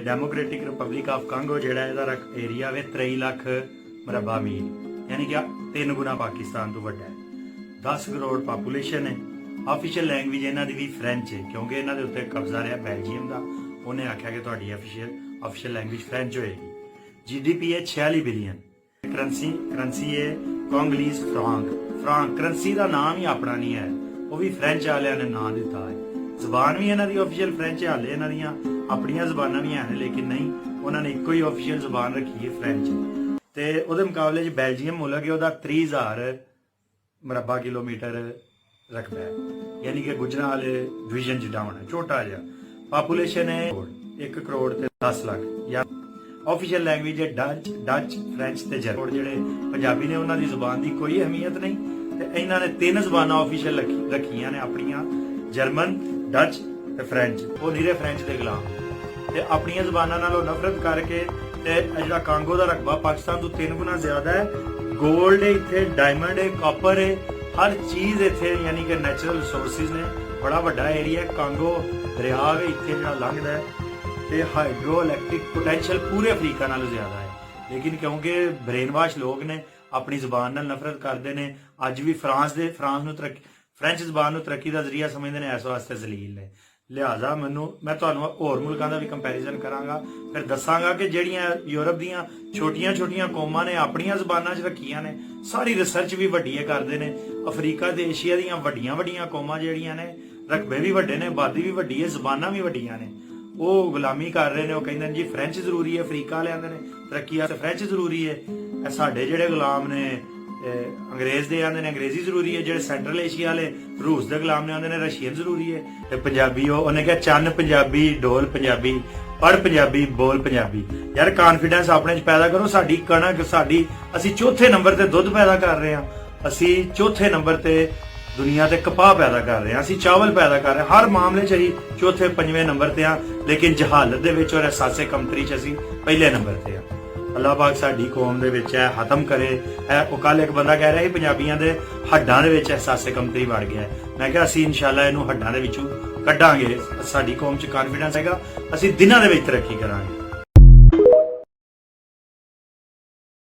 Democratic Republic of Congo जिहड़ा इहदा area वे 23 लाख मरबा मील यानी कि 3 गुना पाकिस्तान तो वड्डा है। 10 करोड़ पॉपूलेशन है। ऑफिशियल लैंग्वेज इन्हां दी भी फ्रेंच है क्योंकि इन्हां दे उत्ते कब्जा रहा बेल्जियम का। उन्हें आख्या कि तुहाडी ऑफिशियल लैंग्वेज फ्रेंच होएगी। GDP है 46 बिलियन। करंसी है कांगलीज फ्रांक करंसी का नाम ही अपना नहीं है, वो भी फ्रेंच वालियां ने नाम दिता है। जबान भी इन्हां दी ऑफिशियल फ्रेंच है, हाले इन्हां दियां अपनियां जबानां भी हैं लेकिन नहीं, उन्होंने इक्को ही ऑफिशियल जबान रखी है फ्रेंच। ते उहदे मुकाबले च बेल्जियम मुल्क है, उहदा 30,000 मरबा किलोमीटर रकबा है, यानी कि गुजरात डिवीजन च डाउन है, छोटा जिहा। पॉपूलेशन है 1 करोड़ ते 10 लाख। या ऑफिशियल लैंग्वेज है डच फ्रेंच ते जर्मन। जिहड़े पंजाबी ने उन्हां दी जुबान दी कोई अहमियत नहीं ते इन्हां ने 3 जुबानां ऑफिशियल रखियां ने अपनियां, जर्मन, डच ते फ्रेंच। वो निरे फ्रेंच दे गुलाम ते अपनियां जुबानां नालों नफरत करके ते जिहड़ा कांगो दा रकबा पाकिस्तान तो 3 गुना ज्यादा है। गोल्ड है इत्थे, डायमंड है, कॉपर है, हर चीज इत्थे, यानी कि नेचुरल रिसोर्सिस ने। बड़ा वड्डा एरिया है। कांगो दरिया है इत्थे जिहड़ा लंघदा है ते हाइड्रो इलैक्ट्रिक पोटैंशियल पूरे अफ्रीका नालों ज्यादा है। लेकिन क्योंकि ब्रेन वाश लोग ने अपनी जुबान नाल नफरत करते हैं, अज भी फ्रेंच जुबान नूं तरक्की का जरिया समझते हैं, इस वास्ते जलील ने। लिहाजा मैं तुहानूं होर मुल्कां दा भी कंपैरिजन करांगा, फिर दसांगा कि जिहड़ियां यूरोप दीयां छोटियां छोटियां कौमां ने अपनियां जुबानां च रखियां ने, सारी रिसर्च भी वड्डी करदे ने। अफ्रीका ते एशिया दीयां वड्डियां वड्डियां कौमां जिहड़ियां ने, रकबे भी वड्डे ने, आबादी भी वड्डी है, जुबानां भी वड्डियां ने। वो गुलामी कर रहे हैं, वो कहंदे जी फ्रेंच जरूरी है, अफ्रीका वाले आंदे ने तरक्की वास्ते फ्रेंच जरूरी है। साडे जिहड़े गुलाम ने अंग्रेज दे आंदे ने अंग्रेजी जरूरी है, जिहड़े सेंट्रल एशिया वाले रूस दे गुलाम ने आंदे ने रशियन जरूरी है। ते पंजाबी उन्हें कहा चन्न पंजाबी, डोल पंजाबी, पढ़ पंजाबी, बोल पंजाबी। यार कॉन्फिडेंस अपने च पैदा करो। साडी कणक असी चौथे नंबर ते दुध पैदा कर रहे हैं, असी चौथे नंबर ते दुनिया ते कपाह पैदा कर रहे हैं, असी चावल पैदा कर रहे हैं, हर मामले च असी चौथे 5वें नंबर ते हां। लेकिन जहालत दे विच और एहसासे कमतरी च असी पहले नंबर ते हां। अल्लाह पाक साडी कौम दे विच है खत्म करे है। वो कल एक बंदा कह रहा है पंजाबियां दे हड्डां दे विच एहसासे कमतरी वड़ गया है। मैं कहा असी इंशाअल्लाह इहनूं हड्डां दे विचों कड्डांगे। साडी कौम च कॉन्फिडेंस हैगा, असी दिनां दे विच तरक्की करांगे।